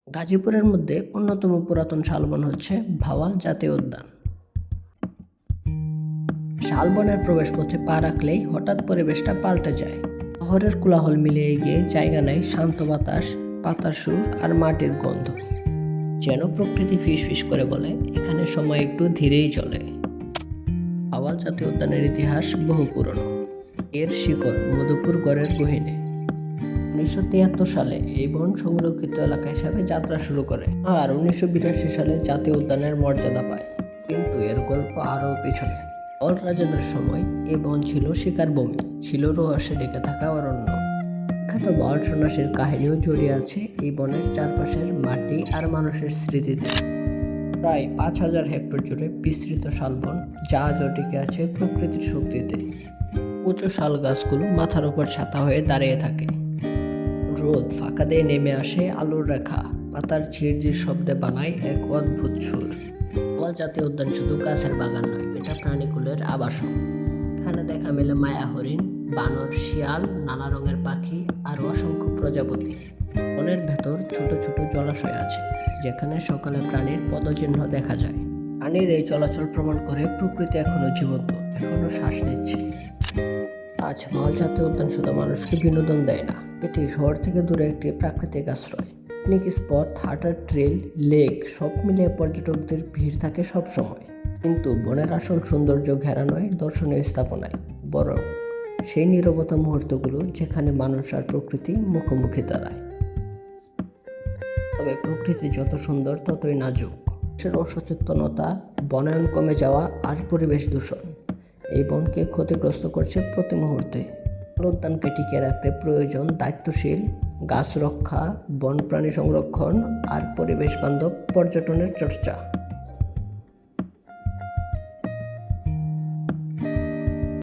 গাজীপুরের মধ্যে অন্যতম পুরাতন শালবন হচ্ছে ভাওয়াল জাতীয় উদ্যান। শালবনের প্রবেশপথে পা রাখলেই হঠাৎ পরিবেশটা পাল্টে যায়। শহরের কোলাহল মিলিয়ে গিয়ে জায়গা নেয় শান্ত বাতাস, পাতার সুর আর মাটির গন্ধ। যেন প্রকৃতি ফিস ফিস করে বলে, এখানে সময় একটু ধীরেই চলে। ভাওয়াল জাতীয় উদ্যানের ইতিহাস বহু পুরনো। এর শিকড় মধুপুর গড়ের গহীনে। 1973 সালে এই বন সংরক্ষিত এলাকা হিসাবে যাত্রা শুরু করে আর 1982 সালে জাতীয় উদ্যানের মর্যাদা পায়। কিন্তু এর গল্প আরও পিছনে। অল রাজাদের সময় এই বন ছিল শিকার ভূমি, ছিল রহস্যে ডেকে থাকা অরণ্য। বিখ্যাত বাউল সন্ন্যাসীর কাহিনীও জড়িয়ে আছে এই বনের চারপাশের মাটি আর মানুষের স্মৃতিতে। প্রায় 5000 হেক্টর জুড়ে বিস্তৃত শালবন, যা আজও টিকে আছে প্রকৃতির শক্তিতে। উঁচু শাল গাছগুলো মাথার উপর ছাতা হয়ে দাঁড়িয়ে থাকে। রোদ ফাঁকা দিয়ে নেমে আসে আলোর রেখা, পাতার ঝিরঝির শব্দে বানায় এক অদ্ভুত সুর। ভাওয়াল জাতীয় উদ্যান শুধু গাছের বাগান নয়, এটা প্রাণীকুলের আবাসন। এখানে দেখা মেলে মায়া হরিণ, বানর, শিয়াল, নানা রঙের পাখি আর অসংখ্য প্রজাপতি। বনের ভেতর ছোট ছোট জলাশয় আছে, যেখানে সকালে প্রাণীর পদচিহ্ন দেখা যায়। প্রাণীর এই চলাচল প্রমাণ করে প্রকৃতি এখনো জীবন্ত, এখনো শ্বাস নিচ্ছে। আজ ভাওয়াল জাতীয় উদ্যান শুধু মানুষকে বিনোদন দেয় না, এটি শহর থেকে দূরে একটি প্রাকৃতিক আশ্রয়। পিকনিক স্পট, হাঁটার ট্রেল, লেক সব মিলিয়ে পর্যটকদের ভিড় থাকে সব সময়। কিন্তু বনের আসল সৌন্দর্য ঘেরা নয় দর্শনীয় স্থাপনায়, বরং সেই নীরবতা মুহূর্তগুলো যেখানে মানুষ আর প্রকৃতি মুখোমুখি দাঁড়ায়। তবে প্রকৃতি যত সুন্দর ততই নাজুক। মানুষের অসচেতনতা, বনায়ন কমে যাওয়া আর পরিবেশ দূষণ এই বনকে ক্ষতিগ্রস্ত করছে প্রতি মুহূর্তে। উদ্যানকে টিকিয়ে রাখতে প্রয়োজন দায়িত্বশীল গাছ রক্ষা, বন্যপ্রাণী সংরক্ষণ আর পরিবেশ বান্ধব পর্যটনের চর্চা।